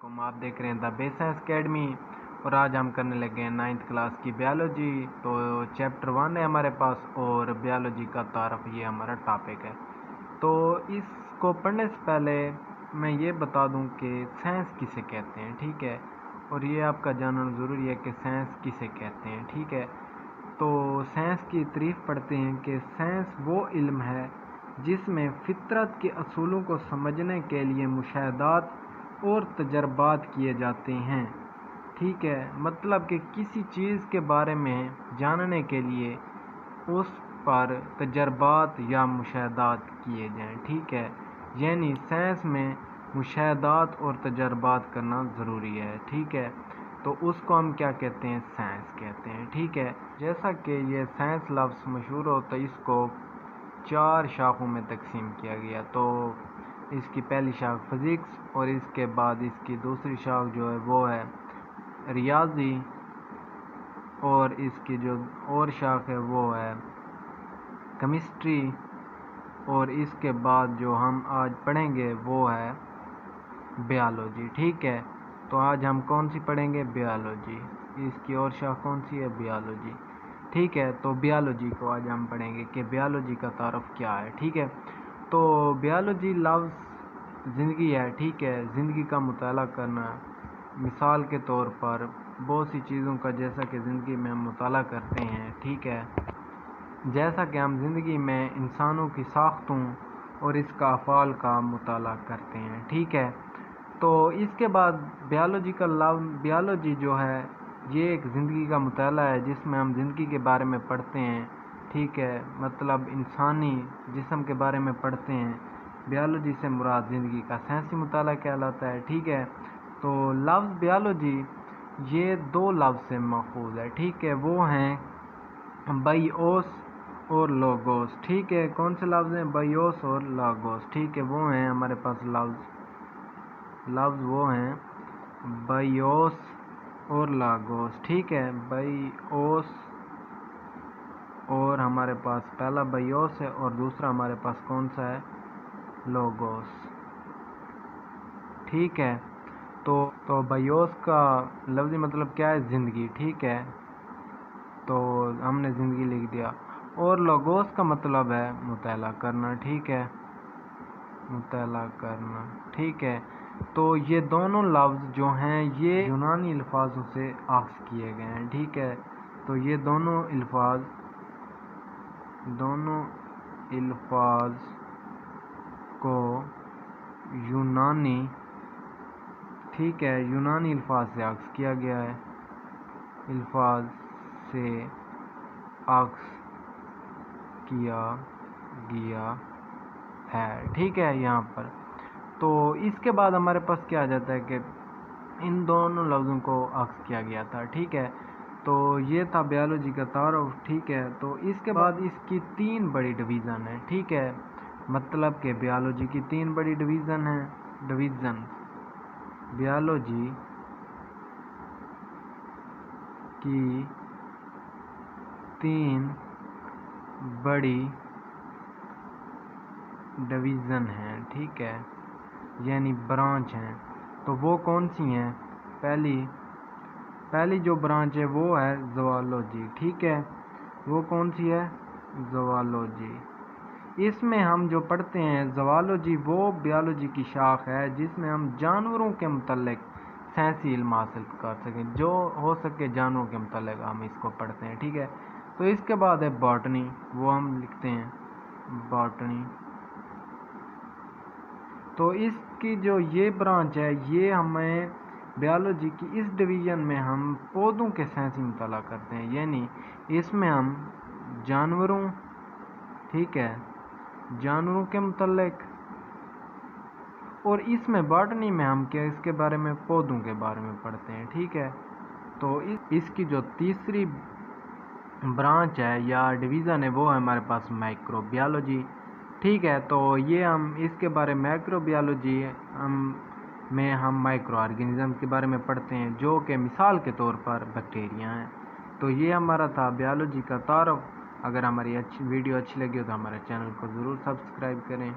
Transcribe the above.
आप देख रहे हैं द बेस साइंस अकेडमी और आज हम करने लगे हैं 9th क्लास की बायोलॉजी। तो चैप्टर 1 है हमारे पास और बायोलॉजी का तारफ़ ये हमारा टॉपिक है। तो इसको पढ़ने से पहले मैं ये बता दूं कि साइंस किसे कहते हैं, ठीक है, और ये आपका जानना ज़रूरी है कि साइंस किसे कहते हैं, ठीक है। तो साइंस की तारीफ़ पढ़ते हैं कि साइंस वो इल्म है जिसमें फितरत के असूलों को समझने के लिए मुशाहदात और तजर्बात किए जाते हैं, ठीक है। मतलब कि किसी चीज़ के बारे में जानने के लिए उस पर तजर्बात या मुशाहदात किए जाएं, ठीक है। यानी साइंस में मुशाहदात और तजर्बात करना ज़रूरी है, ठीक है। तो उसको हम क्या कहते हैं, साइंस कहते हैं, ठीक है। जैसा कि ये साइंस लफ्ज़ मशहूर हो तो इसको 4 शाखों में तकसीम किया गया। तो इसकी पहली शाख फ़िज़िक्स और इसके बाद इसकी दूसरी शाख जो है वो है रियाजी और इसकी जो और शाख है वो है केमिस्ट्री और इसके बाद जो हम आज पढ़ेंगे वो है बायोलॉजी, ठीक है। तो आज हम कौन सी पढ़ेंगे, बायोलॉजी। इसकी और शाख कौन सी है, बायोलॉजी, ठीक है। तो बायोलॉजी को आज हम पढ़ेंगे कि बायोलॉजी का तारुफ क्या है, ठीक है। तो बायोलॉजी लफ्ज़ ज़िंदगी है, ठीक है, ज़िंदगी का मुताला करना। मिसाल के तौर पर बहुत सी चीज़ों का जैसा कि ज़िंदगी में हम मुताला करते हैं, ठीक है। जैसा कि हम ज़िंदगी में इंसानों की साख्तों और इसका अफ़ाल का मुताला करते हैं, ठीक है। तो इसके बाद बायोलॉजी जो है ये एक ज़िंदगी का मुताला है जिसमें हम ज़िंदगी के बारे में पढ़ते हैं, ठीक है। मतलब इंसानी जिस्म के बारे में पढ़ते हैं। बायोलॉजी से मुराद ज़िंदगी का साइंसी मुताला कहलाता है, ठीक है। तो लफ्ज़ बायोलॉजी ये 2 लफ्ज़ से माखूज़ है, ठीक है। वो हैं बायोस और लोगोस, ठीक है। कौन से लफ्ज़ हैं, बायोस और लोगोस, ठीक है। वो हैं हमारे पास लफ्ज़ वो हैं बायोस और लागोस, ठीक है। बायोस और हमारे पास पहला बायोस है और दूसरा हमारे पास कौन सा है, लोगोस, ठीक है। तो बायोस का लफ्ज़ी मतलब क्या है, ज़िंदगी, ठीक है। तो हमने ज़िंदगी लिख दिया। और लोगोस का मतलब है मुताला करना, ठीक है, मुताला करना, ठीक है। तो ये दोनों लफ्ज़ जो हैं ये यूनानी अल्फाजों से अख्ज़ किए गए हैं, ठीक है। तो ये दोनों अल्फाज को यूनानी, ठीक है, यूनानी अल्फाज से अख्ज़ किया गया है, अल्फाज से अख्ज़ किया गया है, ठीक है, यहाँ पर। तो इसके बाद हमारे पास क्या आ जाता है कि इन दोनों लफ्ज़ों को अख्ज़ किया गया था, ठीक है। तो ये था बायोलॉजी का तारुफ, ठीक है। तो इसके बाद इसकी 3 बड़ी डिवीज़न है, ठीक है। मतलब कि बायोलॉजी की 3 बड़ी डिवीज़न है। बायोलॉजी की 3 बड़ी डिवीज़न हैं, ठीक है, यानी ब्रांच हैं। तो वो कौन सी हैं, पहली जो ब्रांच है वो है ज़ूलॉजी, ठीक है। वो कौन सी है, ज़ूलॉजी। इसमें हम जो पढ़ते हैं ज़ूलॉजी वो बायोलॉजी की शाख है जिसमें हम जानवरों के मुतल्लिक़ साइंसी इल्म हासिल कर सकें, जो हो सके जानवरों के मुतल्लिक़ हम इसको पढ़ते हैं, ठीक है। तो इसके बाद है बॉटनी, वो हम लिखते हैं बॉटनी। तो इसकी जो ये ब्रांच है ये हमें बायोलॉजी की इस डिवीज़न में हम पौधों के साइंसी मुताला करते हैं, यानी इसमें हम जानवरों, ठीक है, जानवरों के मुतल्लिक़, और इसमें बॉटनी में हम क्या इसके बारे में पौधों के बारे में पढ़ते हैं, ठीक है। तो इसकी जो तीसरी ब्रांच है या डिवीज़न है वो है हमारे पास माइक्रोबायोलॉजी, ठीक है। तो ये हम इसके बारे में माइक्रोबायोलॉजी में हम माइक्रो ऑर्गेनिज़म के बारे में पढ़ते हैं जो कि मिसाल के तौर पर बैक्टीरिया हैं। तो ये हमारा था बायोलॉजी का तारुफ। अगर हमारी वीडियो अच्छी लगी हो तो हमारे चैनल को ज़रूर सब्सक्राइब करें।